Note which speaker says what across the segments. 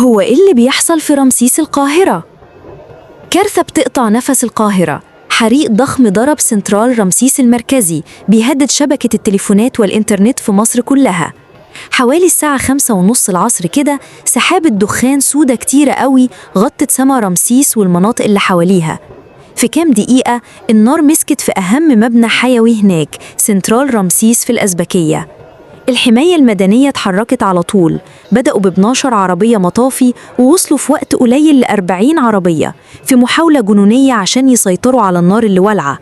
Speaker 1: هو إيه اللي بيحصل في رمسيس القاهرة؟ كارثة بتقطع نفس القاهرة. حريق ضخم ضرب سنترال رمسيس المركزي بيهدد شبكة التليفونات والإنترنت في مصر كلها. حوالي الساعة 5:30 العصر كده سحابة دخان سودة كتيرة قوي غطت سما رمسيس والمناطق اللي حواليها. في كام دقيقة النار مسكت في أهم مبنى حيوي هناك، سنترال رمسيس في الأزبكية. الحماية المدنية اتحركت على طول، بدأوا ب12 عربية مطافي ووصلوا في وقت قليل ل40 عربية في محاولة جنونية عشان يسيطروا على النار اللي والعة.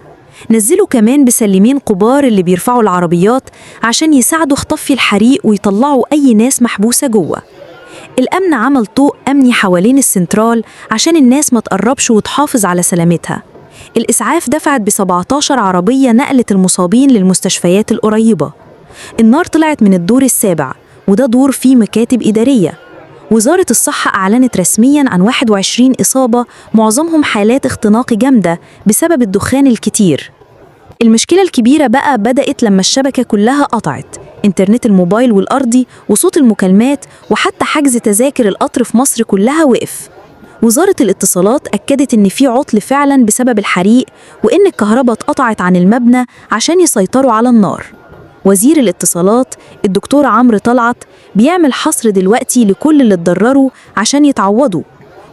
Speaker 1: نزلوا كمان بسلمين كبار اللي بيرفعوا العربيات عشان يساعدوا خطفي الحريق ويطلعوا أي ناس محبوسة جوه. الأمن عمل طوق أمني حوالين السنترال عشان الناس ما تقربش وتحافظ على سلامتها. الإسعاف دفعت ب17 عربية نقلت المصابين للمستشفيات القريبة. النار طلعت من الدور السابع، وده دور فيه مكاتب إدارية. وزارة الصحة أعلنت رسمياً عن 21 إصابة، معظمهم حالات اختناق جامدة بسبب الدخان الكتير. المشكلة الكبيرة بقى بدأت لما الشبكة كلها قطعت، إنترنت الموبايل والأرضي وصوت المكالمات وحتى حجز تذاكر القطر في مصر كلها وقف. وزارة الاتصالات أكدت إن في عطل فعلاً بسبب الحريق، وإن الكهرباء اتقطعت عن المبنى عشان يسيطروا على النار. وزير الاتصالات الدكتور عمرو طلعت بيعمل حصر دلوقتي لكل اللي اتضرروا عشان يتعوضوا.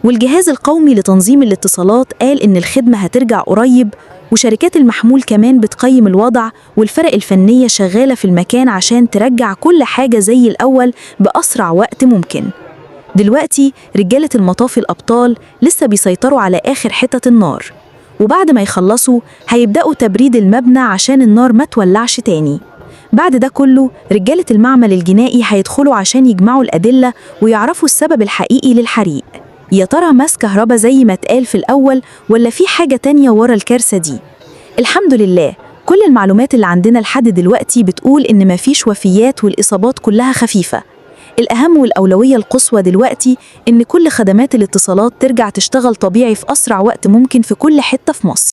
Speaker 1: والجهاز القومي لتنظيم الاتصالات قال إن الخدمة هترجع قريب، وشركات المحمول كمان بتقيم الوضع، والفرق الفنية شغالة في المكان عشان ترجع كل حاجة زي الأول بأسرع وقت ممكن. دلوقتي رجالة المطافي الأبطال لسه بيسيطروا على آخر حتة النار، وبعد ما يخلصوا هيبدأوا تبريد المبنى عشان النار ما تولعش تاني. بعد ده كله رجالة المعمل الجنائي هيدخلوا عشان يجمعوا الأدلة ويعرفوا السبب الحقيقي للحريق. يا ترى ماس كهرباء زي ما اتقال في الأول ولا في حاجة تانية ورا الكارثة دي؟ الحمد لله كل المعلومات اللي عندنا لحد دلوقتي بتقول إن مفيش وفيات والإصابات كلها خفيفة. الأهم والأولوية القصوى دلوقتي إن كل خدمات الاتصالات ترجع تشتغل طبيعي في أسرع وقت ممكن في كل حتة في مصر.